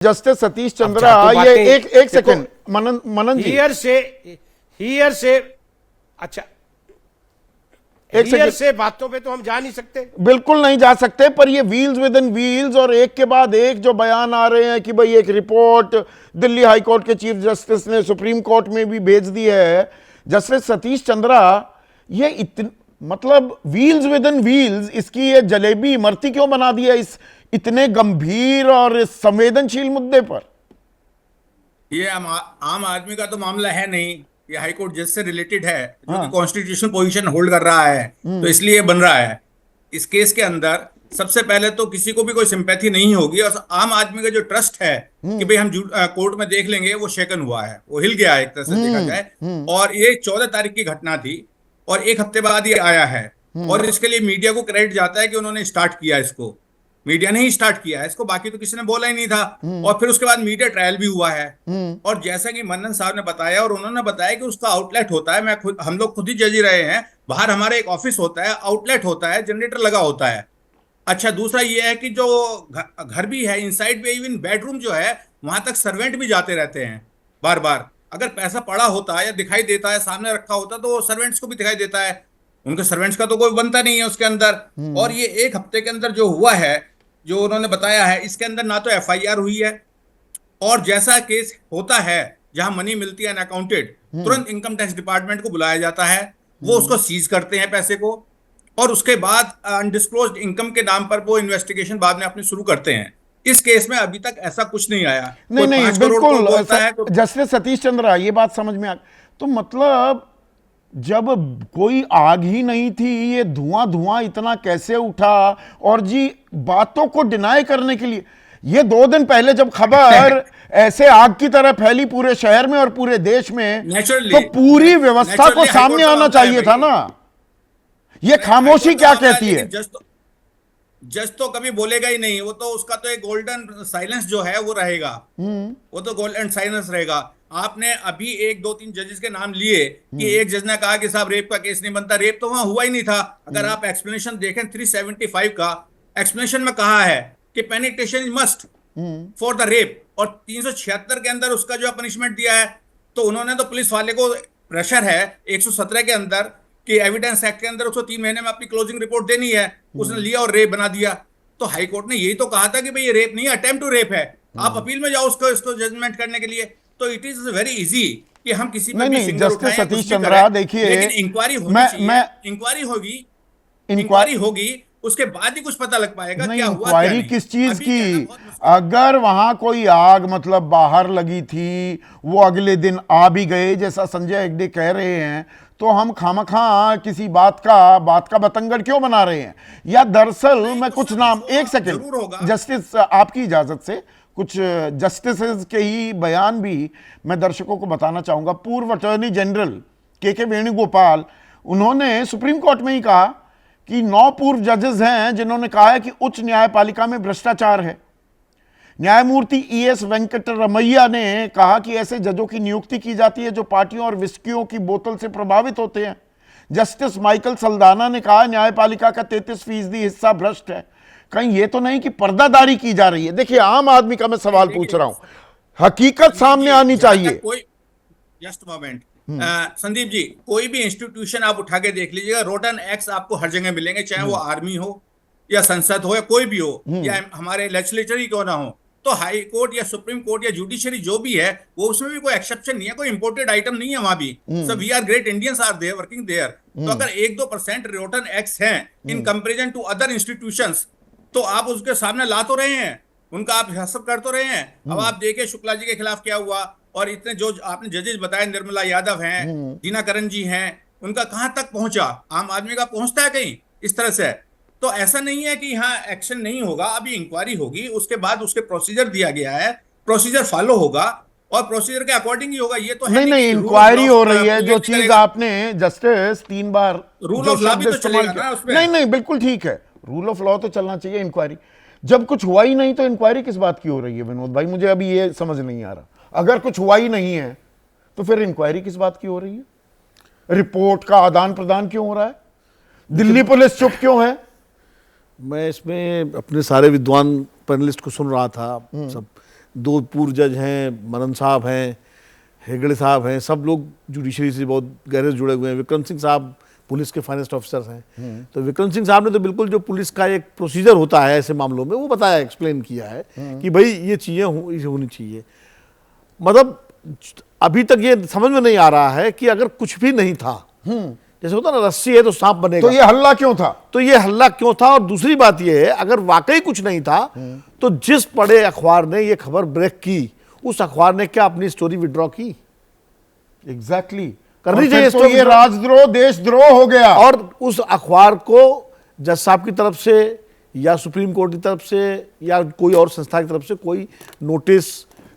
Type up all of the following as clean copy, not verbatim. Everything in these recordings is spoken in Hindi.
जस्टिस सतीश चंद्रा, तो ये एक सेकंड मनन जी, हियर से अच्छा, एक हियर सेकंड, से बातों पे तो हम जा नहीं सकते। बिल्कुल नहीं जा सकते, पर ये व्हील्स विद इन व्हील्स और एक के बाद एक जो बयान आ रहे हैं कि भाई एक रिपोर्ट दिल्ली हाई कोर्ट के चीफ जस्टिस ने सुप्रीम कोर्ट में भी भेज दी है। जस्टिस सतीश चंद्रा, ये मतलब व्हील्स विद इन व्हील्स, इसकी ये जलेबी इमरती क्यों बना दिया इस इतने गंभीर और इस संवेदनशील मुद्दे पर? ये आम आदमी का तो मामला है नहीं, ये हाई कोर्ट जज से रिलेटेड है, जो हाँ। कि कॉन्स्टिट्यूशनल पोजीशन होल्ड कर रहा है, तो इसलिए बन रहा है। इस केस के अंदर सबसे पहले तो किसी को भी कोई सिंपैथी नहीं होगी, और आम आदमी का जो ट्रस्ट है कि भाई हम कोर्ट में देख लेंगे, वो शेकन हुआ है, वो हिल गया है एक तरह से देखा जाए। और ये 14 तारीख की घटना थी और एक हफ्ते बाद ये आया है, और इसके लिए मीडिया को क्रेडिट जाता है कि उन्होंने स्टार्ट किया इसको। मीडिया ने ही स्टार्ट किया है इसको, बाकी तो किसी ने बोला ही नहीं था। और फिर उसके बाद मीडिया ट्रायल भी हुआ है, और जैसा कि मन्नन साहब ने बताया और उन्होंने बताया कि उसका आउटलेट होता है, हम लोग खुद ही जज ही रहे हैं, बाहर हमारे एक ऑफिस होता है, आउटलेट होता है, जनरेटर लगा होता है। अच्छा, दूसरा ये है कि जो घर भी है, इनसाइड में इवन बेडरूम जो है, वहां तक सर्वेंट भी जाते रहते हैं बार बार। अगर पैसा पड़ा होता है या दिखाई देता है, सामने रखा होता, तो सर्वेंट्स को भी दिखाई देता है, उनके सर्वेंट्स का तो कोई बनता नहीं है उसके अंदर। और ये एक हफ्ते के अंदर जो हुआ है, जो उन्होंने बताया है, इसके अंदर ना तो एफआईआर हुई है, और जैसा केस होता है जहां मनी मिलती है अनअकाउंटेड, तुरंत इनकम टैक्स डिपार्टमेंट को बुलाया जाता है, वो उसको सीज करते हैं पैसे को, और उसके बाद अनडिस्क्लोज्ड इनकम के नाम पर वो इन्वेस्टिगेशन बाद में अपनी शुरू करते हैं। इस केस में अभी तक ऐसा कुछ नहीं आया। नहीं कोई नहीं 5 करोड़ को बोलता है बिल्कुल, तो जस्टिस सतीश चंद्रा, ये बात समझ में आ, तो मतलब जब कोई आग ही नहीं थी, ये धुआं धुआं इतना कैसे उठा? और जी, बातों को डिनाई करने के लिए, ये 2 दिन पहले जब खबर ऐसे आग की तरह फैली पूरे शहर में और पूरे देश में, तो पूरी व्यवस्था को सामने आना चाहिए था ना। ये खामोशी क्या कहती है? जज तो कभी बोलेगा ही नहीं, वो तो उसका तो एक गोल्डन साइलेंस जो है वो रहेगा, वो तो गोल्डन साइलेंस रहेगा। आपने अभी 1 2 3 जजेस के नाम लिए कि एक जज ने कहा कि साहब रेप का केस नहीं बनता, रेप तो वहां हुआ ही नहीं था। अगर आप एक्सप्लेनेशन देखें 375 का, एक्सप्लेनेशन में कहा है कि penetration is must for the rape, और 376 के अंदर उसका जो पनिशमेंट दिया है, तो उन्होंने तो पुलिस वाले को प्रेशर है 117 के अंदर कि एविडेंस एक्ट के अंदर उसको 3 महीने में अपनी क्लोजिंग रिपोर्ट देनी है, उसने लिया और रेप बना दिया। तो हाई कोर्ट ने यही तो कहा था कि भाई ये रेप नहीं है, अटेम्प्ट टू रेप है, आप अपील में जाओ उसको इसको जजमेंट करने के लिए। तो इट इज वेरी इजी कि हम किसी पर भी फिंगर उठाएं, सतीश चंद्रा, देखिए, लेकिन इंक्वायरी होनी चाहिए, इंक्वायरी होगी, उसके बाद ही कुछ पता लग पाएगा क्या हुआ क्या इंक्वायरी नहीं। किस चीज की? अगर वहां कोई आग मतलब बाहर लगी थी, वो अगले दिन आ भी गए जैसा संजय हेगड़े कह रहे हैं, तो हम खामखा किसी बात का बतंगड़ क्यों बना रहे हैं? या दरअसल मैं कुछ नाम, एक सेकंड जस्टिस, आपकी इजाजत से कुछ जस्टिस के ही बयान भी मैं दर्शकों को बताना चाहूंगा। पूर्व अटॉर्नी जनरल के वेणुगोपाल, उन्होंने सुप्रीम कोर्ट में ही कहा कि 9 पूर्व जजेस हैं जिन्होंने कहा है कि उच्च न्यायपालिका में भ्रष्टाचार है। न्यायमूर्ति ES वेंकटरमैया ने कहा कि ऐसे जजों की नियुक्ति की जाती है जो पार्टियों और विस्कियों की बोतल से प्रभावित होते हैं। जस्टिस माइकल सल्दाना ने कहा न्यायपालिका का 33% हिस्सा भ्रष्ट है। कहीं ये तो नहीं कि पर्दादारी की जा रही है? देखिए, आम आदमी का मैं सवाल पूछ रहा हूं, हकीकत सामने आनी चाहिए। कोई जस्ट मोमेंट, संदीप जी, कोई भी इंस्टीट्यूशन आप उठा के देख लीजिएगा, रोटन एक्स आपको हर जगह मिलेंगे, चाहे वो आर्मी हो या संसद हो या कोई भी हो, या हमारे लेजिस्लेचर ही क्यों ना हो। तो हाई कोर्ट या सुप्रीम कोर्ट या जुडिशरी जो भी है, वो उसमें भी कोई एक्सेप्शन नहीं है, कोई इंपोर्टेड आइटम नहीं है वहां भी। So we are great Indians are there working there. तो अगर 1-2% रोटन एक्स हैं in comparison to other institutions, तो आप उसके सामने ला तो रहे हैं, उनका आप हसब कर तो रहे हैं। अब आप देखिए शुक्ला जी के खिलाफ क्या हुआ, और इतने जो आपने जजेस बताए, निर्मला यादव हैं, दीनाकरण जी हैं, उनका कहां तक पहुंचा? आम आदमी का पहुंचता है कहीं इस तरह से? तो ऐसा नहीं है कि यहाँ एक्शन नहीं होगा, अभी इंक्वायरी होगी, उसके बाद उसके प्रोसीजर दिया गया है, प्रोसीजर फॉलो होगा और प्रोसीजर के अकॉर्डिंग ही होगा। ये तो नहीं, इंक्वायरी हो रही है। जो चीज आपने justice 3 bar rule of law भी तो चलेगा ना उसमें। नहीं, बिल्कुल ठीक है, रूल ऑफ लॉ तो चलना चाहिए। इंक्वायरी जब कुछ हुआ ही नहीं, तो इंक्वायरी किस बात की हो रही है विनोद भाई? मुझे अभी ये समझ नहीं आ रहा। अगर कुछ हुआ ही नहीं है तो फिर इंक्वायरी किस बात की हो रही है? रिपोर्ट का आदान प्रदान क्यों हो रहा है? दिल्ली पुलिस चुप क्यों है? मैं इसमें अपने सारे विद्वान पैनलिस्ट को सुन रहा था, सब 2 पूर्व जज हैं, मनन साहब हैं, हेगड़े साहब हैं, सब लोग जुडिशरी से बहुत गहरे से जुड़े हुए हैं। विक्रम सिंह साहब पुलिस के फाइनेस्ट ऑफिसर्स हैं। तो विक्रम सिंह साहब ने तो बिल्कुल जो पुलिस का एक प्रोसीजर होता है ऐसे मामलों में वो बताया, एक्सप्लेन किया है कि भाई ये चीज़ें होनी चाहिए। मतलब अभी तक ये समझ में नहीं आ रहा है कि अगर कुछ भी नहीं था, जैसे होता ना रस्सी है तो सांप बनेगा, तो ये हल्ला क्यों था? तो ये हल्ला क्यों था? और दूसरी बात ये है, अगर वाकई कुछ नहीं था तो जिस बड़े अखबार ने ये खबर ब्रेक की, उस अखबार ने क्या अपनी स्टोरी विड्रॉ की? एग्जैक्टली करनी चाहिए तो ये राजद्रोह, देशद्रोह हो गया। और उस अखबार को जज साहब की तरफ से या सुप्रीम कोर्ट की तरफ से या कोई और संस्था की तरफ से कोई नोटिस,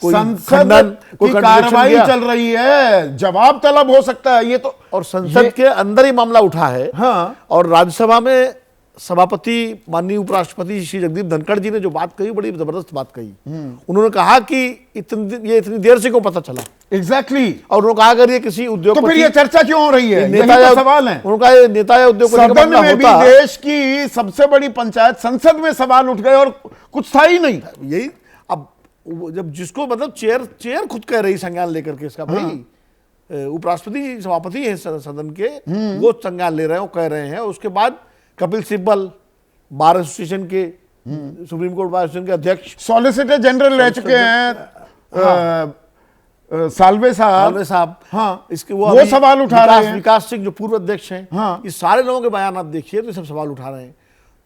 कोई संसद खंडन, कोई की कार्रवाई चल रही है, जवाब तलब हो सकता है ये तो। और संसद के अंदर ही मामला उठा है। हाँ। और राज्यसभा में सभापति माननीय उपराष्ट्रपति श्री जगदीप धनखड़ जी ने जो बात कही, बड़ी जबरदस्त बात कही। उन्होंने कहा कि इतनी देर से क्यों पता चला? एग्जैक्टली। और उन्होंने कहा अगर ये किसी उद्योग, तो फिर ये चर्चा क्यों हो रही है? यही नेता तो सवाल है। उन्होंने कहा नेता या उद्योग सदन में भी देश की सबसे बड़ी पंचायत संसद में सवाल उठ गए और कुछ था ही नहीं। यही अब जब जिसको मतलब चेयर खुद कह रही संज्ञान लेकर के इसका, भाई उपराष्ट्रपति जी सभापति है सदन के, वो संज्ञान ले रहे हैं, वो कह रहे हैं। उसके बाद कपिल सिब्बल बार एसोसिएशन के, सुप्रीम कोर्ट बार एसोसिएशन के अध्यक्ष, सॉलिसिटर जनरल रह चुके हैं साल्वे साहब। हाँ, इसके वो सवाल उठा रहे हैं। विकास सिंह जो पूर्व अध्यक्ष हैं। हाँ। इस सारे लोगों के बयान आप देखिए तो सब सवाल उठा रहे हैं।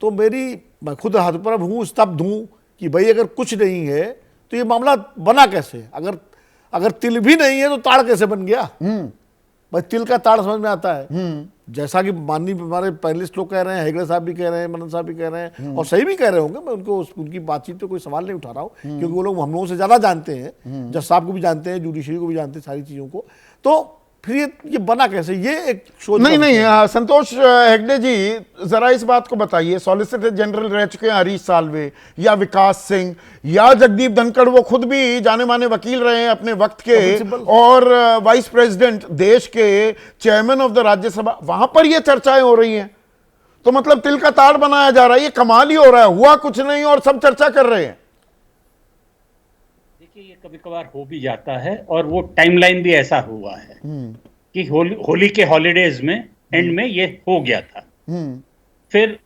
तो मैं खुद हाथ पर हूँ, स्तब्ध हूँ कि भाई अगर कुछ नहीं है तो ये मामला बना कैसे? अगर तिल भी नहीं है तो ताड़ कैसे बन गया? भाई तिल का ताड़ समझ में आता है। जैसा कि माननीय हमारे पैनलिस्ट लोग कह रहे हैं, हेगड़े साहब भी कह रहे हैं, मनन साहब भी कह रहे हैं, और सही भी कह रहे होंगे। मैं उनकी बातचीत पे कोई सवाल नहीं उठा रहा हूँ, क्योंकि वो लोग हम लोगों से ज्यादा जानते हैं, जज साहब को भी जानते हैं, जुडिशरी को भी जानते हैं, सारी चीजों को। तो फिर ये बना कैसे? ये एक सोच नहीं, संतोष हेगड़े जी जरा इस बात को बताइए। सॉलिसिटर जनरल रह चुके हैं हरीश साल्वे या विकास सिंह या जगदीप धनखड़, वो खुद भी जाने माने वकील रहे हैं अपने वक्त के, और वाइस प्रेसिडेंट देश के, चेयरमैन ऑफ द राज्यसभा, वहां पर ये चर्चाएं हो रही हैं। तो मतलब तिल का ताड़ बनाया जा रहा है। ये कमाल ही हो रहा है, हुआ कुछ नहीं और सब चर्चा कर रहे हैं। ये कभी कभार हो भी जाता है, और वो टाइमलाइन भी ऐसा हुआ है कि होली के हॉलीडेज में एंड में ये हो गया था। फिर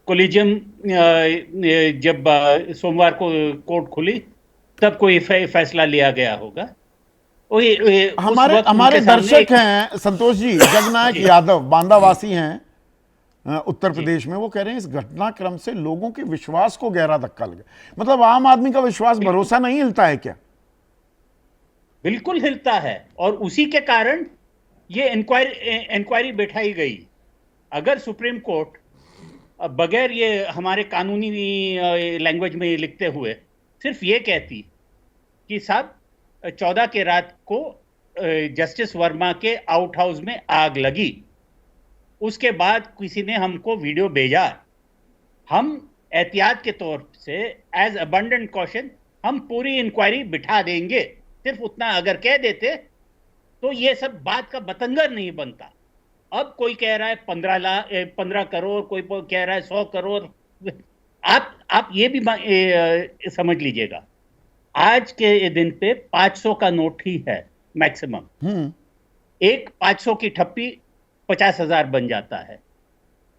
कोलिजियम जब सोमवार को कोर्ट खुली तब कोई फैसला लिया गया होगा। हमारे दर्शक हैं संतोष जी, जगनायक यादव बांदावासी हैं उत्तर प्रदेश में, वो कह रहे हैं इस घटनाक्रम से लोगों के विश्वास को गहरा धक्का लगा। मतलब आम आदमी का विश्वास, भरोसा नहीं हिलता है क्या? बिल्कुल हिलता है, और उसी के कारण ये इंक्वायरी बैठाई गई। अगर सुप्रीम कोर्ट बगैर ये हमारे कानूनी लैंग्वेज में लिखते हुए सिर्फ ये कहती कि साहब 14 के रात को जस्टिस वर्मा के आउट हाउस में आग लगी, उसके बाद किसी ने हमको वीडियो भेजा, हम एहतियात के तौर से एज अबंडेंट कॉशन हम पूरी इंक्वायरी बिठा देंगे, सिर्फ उतना अगर कह देते तो ये सब बात का बतंगर नहीं बनता। अब कोई कह रहा है 15 करोड़, कोई कह रहा है 100 करोड़। आप ये भी समझ लीजिएगा, आज के दिन पे 500 का नोट ही है मैक्सिमम। एक 500 की ठप्पी 50,000 बन जाता है।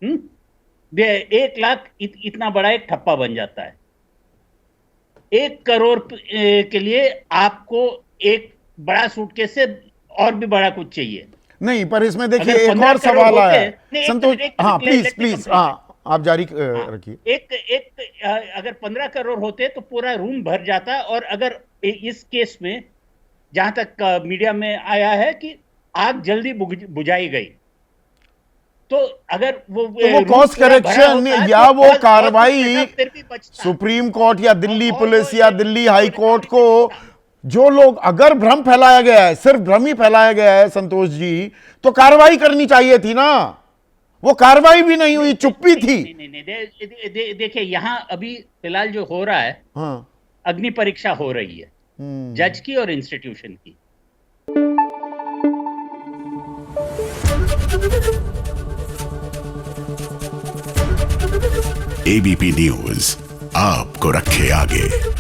1 लाख इतना बड़ा एक ठप्पा बन जाता है। 1 करोड़ के लिए आपको एक बड़ा सूटकेस से और भी बड़ा कुछ चाहिए। नहीं, पर इसमें देखिए एक और सवाल आया है संतोष। हाँ प्लीज, हाँ आप जारी रखिए। एक अगर 15 करोड़ होते तो पूरा रूम भर जाता, और अगर इस केस में जहां तक मीडिया में आया है कि आग जल्दी बुझाई गई, तो अगर वो कॉस्ट करेक्शन या वो कार्रवाई सुप्रीम कोर्ट या दिल्ली पुलिस या दिल्ली हाई कोर्ट को, जो लोग, अगर भ्रम फैलाया गया है, सिर्फ भ्रम ही फैलाया गया है संतोष जी, तो कार्रवाई करनी चाहिए थी ना। वो कार्रवाई भी नहीं हुई, चुप्पी थी। नहीं, देखिए यहां अभी फिलहाल जो हो रहा है, हाँ, अग्नि परीक्षा हो रही है जज की और इंस्टीट्यूशन की। एबीपी न्यूज आपको रखे आगे।